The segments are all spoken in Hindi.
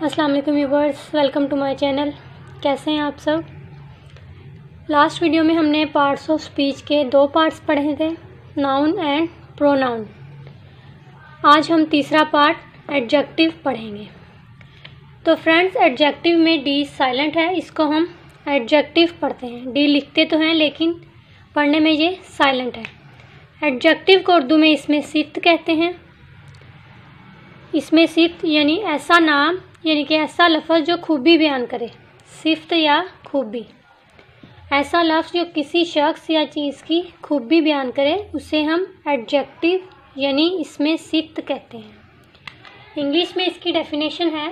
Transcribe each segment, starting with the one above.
अस्सलाम वालेकुम viewers, welcome to my channel. कैसे हैं आप सब। लास्ट वीडियो में हमने पार्ट्स ऑफ स्पीच के 2 पार्ट्स पढ़े थे, नाउन एंड प्रोनाउन। आज हम तीसरा पार्ट एडजेक्टिव पढ़ेंगे। तो फ्रेंड्स, एडजेक्टिव में डी साइलेंट है, इसको हम एडजेक्टिव पढ़ते हैं। डी लिखते तो हैं लेकिन पढ़ने में ये साइलेंट है। एडजेक्टिव को उर्दू में इसमें सिफ्त कहते हैं। इसमें सिफ्त यानी ऐसा नाम, यानी कि ऐसा लफ्ज़ जो खूबी बयान करे। सिफ्त या खूबी, ऐसा लफ्ज़ जो किसी शख्स या चीज़ की खूबी बयान करे, उसे हम एडजेक्टिव यानी इसमें सिफ्त कहते हैं। इंग्लिश में इसकी डेफिनेशन है,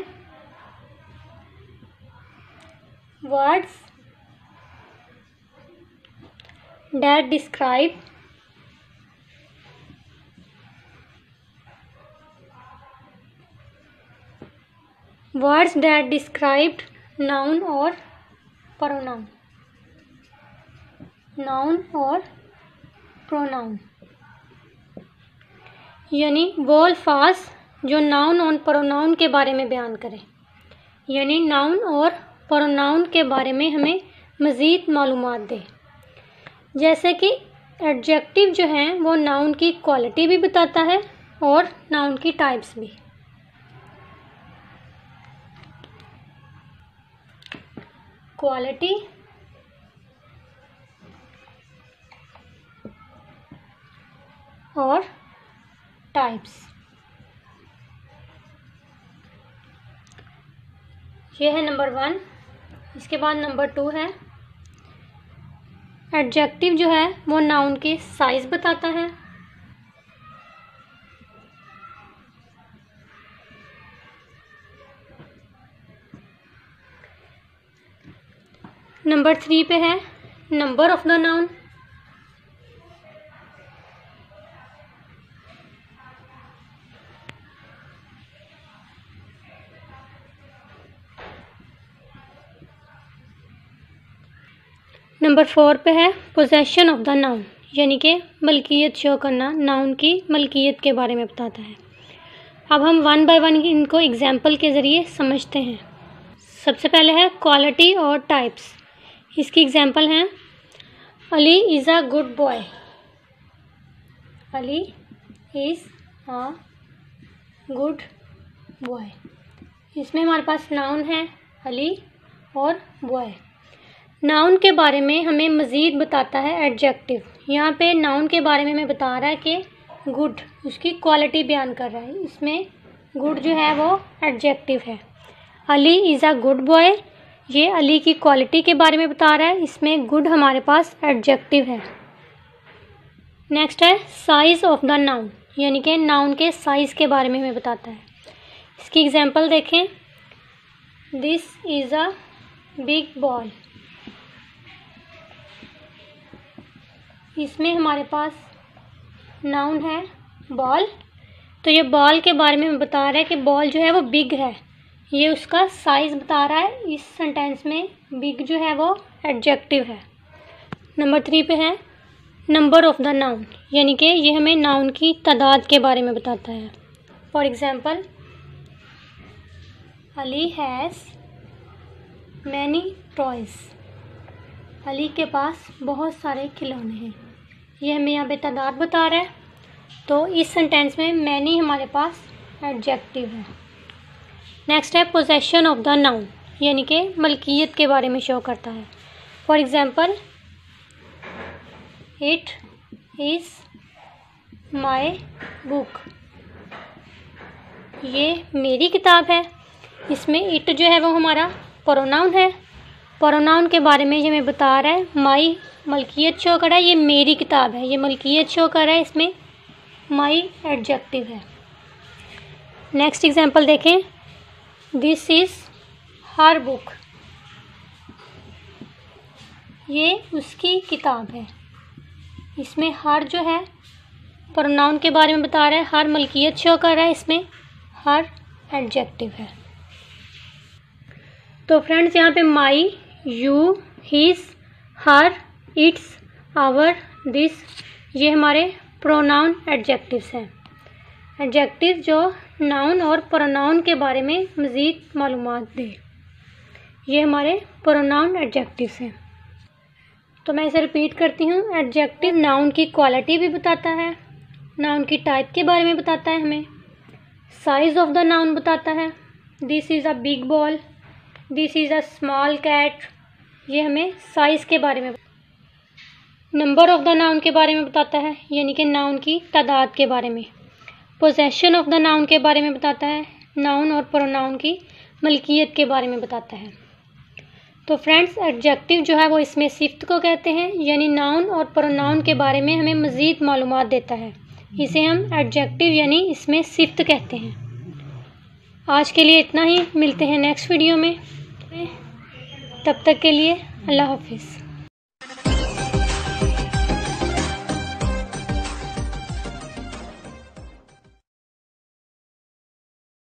words that describe words that described noun और pronoun, noun और pronoun, यानी वो अल्फाज जो नाउन और प्रोनाउन के बारे में बयान करें, यानी नाउन और प्रोनाउन के बारे में हमें मज़ीद मालूमात दे। जैसे कि एडजेक्टिव जो हैं वो नाउन की क्वालिटी भी बताता है और नाउन की टाइप्स भी। क्वालिटी और टाइप्स, ये है नंबर 1। इसके बाद नंबर 2 है, एडजेक्टिव जो है वो नाउन के साइज बताता है। नंबर 3 पे है number of the noun. Number 4 पे है पोजेशन ऑफ द नाउन, यानी कि मलकियत शो करना, नाउन की मलकियत के बारे में बताता है। अब हम 1 बाय 1 इनको एग्जाम्पल के ज़रिए समझते हैं। सबसे पहले है क्वालिटी और टाइप्स। इसकी एग्जाम्पल हैं, Ali is a good boy. Ali is a good boy. इसमें हमारे पास नाउन है अली और बॉय। नाउन के बारे में हमें मज़ीद बताता है एडजेक्टिव। यहाँ पे नाउन के बारे में हमें बता रहा है कि गुड, उसकी क्वालिटी बयान कर रहा है। इसमें गुड जो है वो एडजेक्टिव है। Ali is a good boy, ये अली की क्वालिटी के बारे में बता रहा है। इसमें गुड हमारे पास एडजेक्टिव है। नेक्स्ट है साइज़ ऑफ द नाउन, यानी कि नाउन के साइज़ के बारे में हमें बताता है। इसकी एग्जांपल देखें, this is a big ball. इसमें हमारे पास नाउन है बॉल, तो ये बॉल के बारे में हमें बता रहा है कि बॉल जो है वो बिग है, ये उसका साइज़ बता रहा है। इस सेंटेंस में बिग जो है वो एडजेक्टिव है। नंबर 3 पे है नंबर ऑफ द नाउन, यानी कि ये हमें नाउन की तादाद के बारे में बताता है। For example, Ali has many toys. Ali के पास बहुत सारे खिलौने हैं, ये हमें यहाँ पे तादाद बता रहा है। तो इस सेंटेंस में मैनी हमारे पास एडजेक्टिव है। नेक्स्ट है पोजेशन ऑफ द नाउन, यानी कि मलकियत के बारे में शो करता है। For example, it is my book. ये मेरी किताब है। इसमें इट जो है वो हमारा प्रोनाउन है। प्रोनाउन के बारे में ये हमें बता रहा है, माई मलकियत शो कर रहा है, ये मेरी किताब है, ये मलकियत शो कर रहा है। इसमें माई एडजेक्टिव है। नेक्स्ट एग्जांपल देखें, दिस इज़ हर बुक। ये उसकी किताब है। इसमें हर जो है प्रोनाउन के बारे में बता रहा है, हर मलकियत शो कर रहा है, इसमें हर एडजेक्टिव है। तो फ्रेंड्स, यहाँ पे my, you, his, her, its, our, this, ये हमारे प्रोनाउन एडजेक्टिव्स हैं। एडजेक्टिव जो नाउन और प्रोनाउन के बारे में मज़ीद मालूमात दे। ये हमारे प्रोनाउन एडजेक्टिव्स हैं। तो मैं इसे रिपीट करती हूँ। एडजेक्टिव नाउन की क्वालिटी भी बताता है, नाउन की टाइप के बारे में बताता है, हमें साइज़ ऑफ द नाउन बताता है। This is a big ball, this is a small cat, ये हमें साइज़ के बारे में। नंबर ऑफ द नाउन के बारे में बताता है, यानी कि नाउन की तादाद के बारे में। पोजेशन ऑफ द नाउन के बारे में बताता है, नाउन और प्रोनाउन की मलकियत के बारे में बताता है। तो फ्रेंड्स, एडजेक्टिव जो है वो इसमें सिफ्त को कहते हैं, यानी नाउन और प्रोनाउन के बारे में हमें मज़ीद मालूमात देता है। इसे हम एडजेक्टिव यानी इसमें सिफ्त कहते हैं। आज के लिए इतना ही, मिलते हैं नेक्स्ट वीडियो में। तब तक के लिए अल्लाह हाफिज़।